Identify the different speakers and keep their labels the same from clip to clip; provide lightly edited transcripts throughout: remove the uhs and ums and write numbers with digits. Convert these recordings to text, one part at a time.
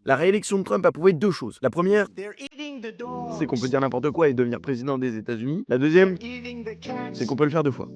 Speaker 1: La réélection de Trump a prouvé deux choses. La première, c'est qu'on peut dire n'importe quoi et devenir président des États-Unis. La deuxième, c'est qu'on peut le faire deux fois.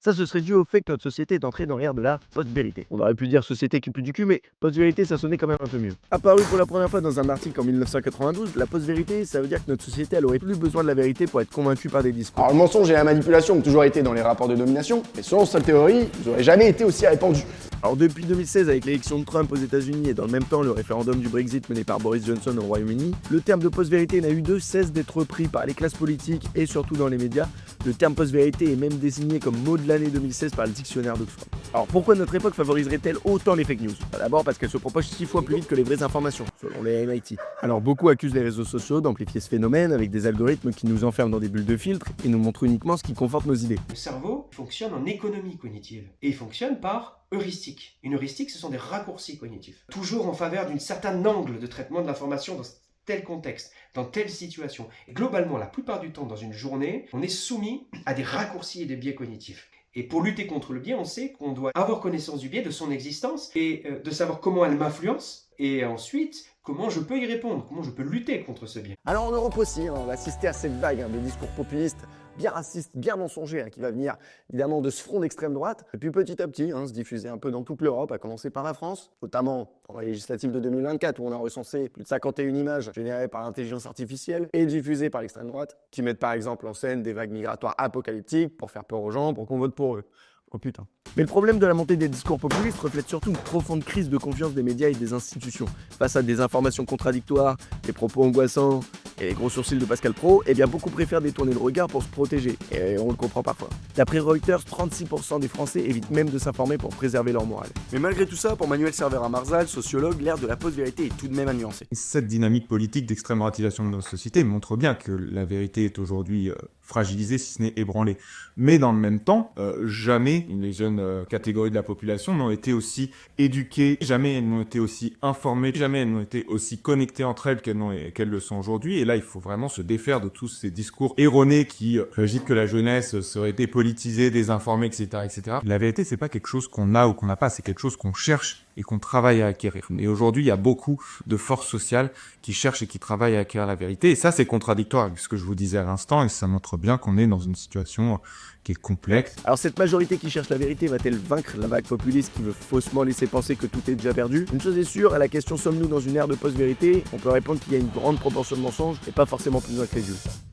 Speaker 1: Ça, ce serait dû au fait que notre société est entrée dans l'ère de la post-vérité. On aurait pu dire société qui pue du cul, mais post-vérité, ça sonnait quand même un peu mieux. Apparu pour la première fois dans un article en 1992, la post-vérité, ça veut dire que notre société, elle aurait plus besoin de la vérité pour être convaincue par des discours.
Speaker 2: Alors le mensonge et la manipulation ont toujours été dans les rapports de domination, mais selon cette théorie, ils n'auraient jamais été aussi répandus.
Speaker 1: Alors depuis 2016, avec l'élection de Trump aux États-Unis et dans le même temps le référendum du Brexit mené par Boris Johnson au Royaume-Uni, le terme de post-vérité n'a eu de cesse d'être repris par les classes politiques et surtout dans les médias. Le terme post-vérité est même désigné comme mot de l'année 2016 par le dictionnaire d'Oxford. Alors pourquoi notre époque favoriserait-elle autant les fake news? D'abord parce qu'elles se propagent 6 fois plus vite que les vraies informations, selon les MIT. Alors beaucoup accusent les réseaux sociaux d'amplifier ce phénomène avec des algorithmes qui nous enferment dans des bulles de filtre et nous montrent uniquement ce qui conforte nos idées.
Speaker 3: Le cerveau fonctionne en économie cognitive et il fonctionne par heuristique. Une heuristique, ce sont des raccourcis cognitifs. Toujours en faveur d'un certain angle de traitement de l'information dans tel contexte, dans telle situation. Et globalement, la plupart du temps, dans une journée, on est soumis à des raccourcis et des biais cognitifs. Et pour lutter contre le biais, on sait qu'on doit avoir connaissance du biais, de son existence, et de savoir comment elle m'influence, et ensuite, comment je peux y répondre, comment je peux lutter contre ce biais.
Speaker 2: Alors en Europe aussi, on va assister à cette vague de discours populistes, bien racistes, bien mensongers, qui va venir évidemment de ce front d'extrême droite, et puis petit à petit se diffuser un peu dans toute l'Europe, à commencer par la France, notamment dans la législative de 2024 où on a recensé plus de 51 images générées par l'intelligence artificielle et diffusées par l'extrême droite, qui mettent par exemple en scène des vagues migratoires apocalyptiques pour faire peur aux gens, pour qu'on vote pour eux. Oh putain. Mais le problème de la montée des discours populistes reflète surtout une profonde crise de confiance des médias et des institutions. Face à des informations contradictoires, des propos angoissants et les gros sourcils de Pascal Praud, eh bien beaucoup préfèrent détourner le regard pour se protéger. Et on le comprend parfois. D'après Reuters, 36% des Français évitent même de s'informer pour préserver leur morale. Mais malgré tout ça, pour Manuel Cervera-Marzal, sociologue, l'ère de la post-vérité est tout de même à nuancer.
Speaker 4: Cette dynamique politique d'extrême droitisation de nos sociétés montre bien que la vérité est aujourd'hui fragilisée, si ce n'est ébranlée. Mais dans le même temps, jamais les jeunes catégories de la population n'ont été aussi éduquées, jamais elles n'ont été aussi informées, jamais elles n'ont été aussi connectées entre elles qu'elles le sont aujourd'hui. Et là, il faut vraiment se défaire de tous ces discours erronés qui agitent que la jeunesse serait dépolitisée, désinformée, etc., etc. La vérité, c'est pas quelque chose qu'on a ou qu'on n'a pas, c'est quelque chose qu'on cherche et qu'on travaille à acquérir. Et aujourd'hui, il y a beaucoup de forces sociales qui cherchent et qui travaillent à acquérir la vérité. Et ça, c'est contradictoire avec ce que je vous disais à l'instant, et ça montre bien qu'on est dans une situation qui est complexe.
Speaker 1: Alors cette majorité qui cherche la vérité va-t-elle vaincre la vague populiste qui veut faussement laisser penser que tout est déjà perdu? Une chose est sûre, à la question sommes-nous dans une ère de post-vérité, on peut répondre qu'il y a une grande proportion de mensonges et pas forcément plus incrédules.